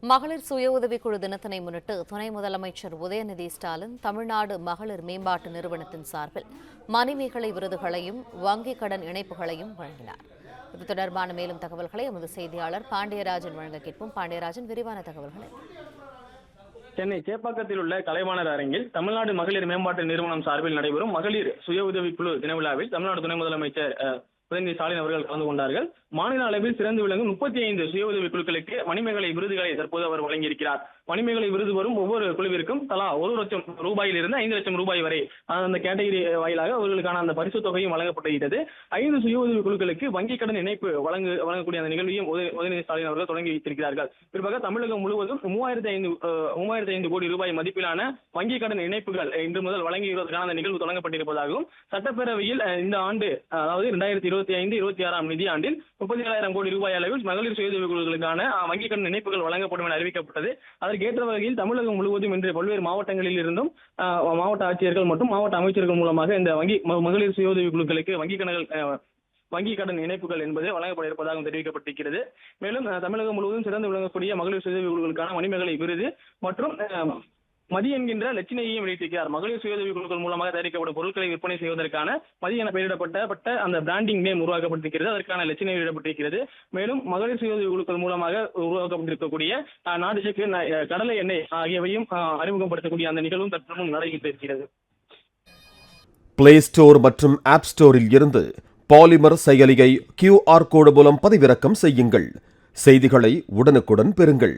மகளிர் சுய உதவிக்குழு தினத்தினை முன்னிட்டு துணை முதலமைச்சர் உதயநிதி ஸ்டாலின் தமிழ்நாடு மகளிர் மேம்பாட்டு நிறுவனத்தின் சார்பில் மணிமேகலை விருதுகளையும் வங்கிக் கடன் இணைப்புகளையும் வழங்கினார். இது தொடர்பான மேலும் தகவல்களை எமது செய்தியாளர் பாண்டியராஜன் வழங்க கேட்போம். பாண்டியராஜன், விரிவான தகவல்களை. சென்னை சேப்பாக்கத்தில் உள்ள கலைவாணர் அரங்கில் தமிழ்நாடு மகளிர் மேம்பாட்டு நிறுவனம் சார்பில் நடைபெறும் மகளிர் சுய உதவிக்குழு தின விழாவில் தமிழ்நாடு துணை முதலமைச்சர் உதயநிதி ஸ்டாலின் அவர்கள் கலந்து கொண்டார்கள். மாநில அளவில் சிறந்து விளங்கும் 35 சுய உதவி குழுக்களுக்கு மணிமேகலை விருதுகளை தற்போது அவர் வழங்கியிருக்கிறார். மணிமேகலை விருது வரும் ஒவ்வொரு குழுவிற்கும் தலா 1 லட்சம் ரூபாயிலிருந்து 5 லட்சம் ரூபாய் வரை அந்த கேட்டகரி வாயிலாக அவர்களுக்கான அந்த பரிசு தொகையும் வழங்கப்பட்டிருக்கிறது. 5 சுய உதவி குழுக்களுக்கு வங்கிக் கடன் இணைப்பு வழங்கக்கூடிய அந்த நிகழ்வையும் உதயநிதி ஸ்டாலின் அவர்கள் தொடங்கி வைத்திருக்கிறார்கள். குறிப்பாக தமிழகம் முழுவதும் 3005 கோடி ரூபாய் மதிப்பிலான வங்கிக் கடன் இணைப்புகள் இன்று முதல் வழங்குவதற்கான அந்த நிகழ்வு தொடங்கப்பட்டிருப்பதாகவும் சட்டப்பேரவையில் இந்த ஆண்டு, அதாவது 2025-26 நிதியாண்டில் 37,000 கோடி ரூபாய் அளவில் மகளிர் சுய உதவி குழுக்களுக்கான வங்கிக் கடன் இணைப்புகள் வழங்கப்படும் என அறிவிக்கப்பட்டது. அதற்கேற்ற வகையில் தமிழகம் முழுவதும் இன்று பல்வேறு மாவட்டங்களில் இருந்தும் மாவட்ட ஆட்சியர்கள் மற்றும் மாவட்ட அமைச்சர்கள் மூலமாக இந்த மகளிர் சுய உதவி குழுக்களுக்கு வங்கிக் கடன் இணைப்புகள் என்பது வழங்கப்பட இருப்பதாக தெரிவிக்கப்பட்டிருக்கிறது. மேலும் தமிழகம் முழுவதும் சிறந்து விளங்கக்கூடிய மகளிர் சுய உதவி குழுக்களுக்கான மணிமேகலை விருது மற்றும் மதி என்கின்ற லட்சணையையும் வெளியிட்டிருக்கிறார். மகளிர் சுய உதவி குழுக்கள் மூலமாக தயாரிக்கப்படும் பொருட்களை விற்பனை செய்வதற்கான மதி என பெயரிடப்பட்ட அந்த பிராண்டிங் நேம் உருவாக்கப்பட்டிருக்கிறது. அதற்கான லட்சணை வெளியிடப்பட்டிருக்கிறது. மேலும் மகளிர் சுய உதவி குழுக்கள் மூலமாக உருவாக்கப்பட்டிருக்கக்கூடிய நாட்டு சக்கு, கடலை எண்ணெய் ஆகியவையும் அறிமுகப்படுத்தக்கூடிய அந்த நிகழ்வும் தற்போது நடைபெற்றிருக்கிறது. பிளே ஸ்டோர் மற்றும் ஆப் ஸ்டோரில் இருந்து பாலிமர் செயலியை QR கோடு மூலம் பதிவிறக்கம் செய்யுங்கள். செய்திகளை உடனுக்குடன் பெறுங்கள்.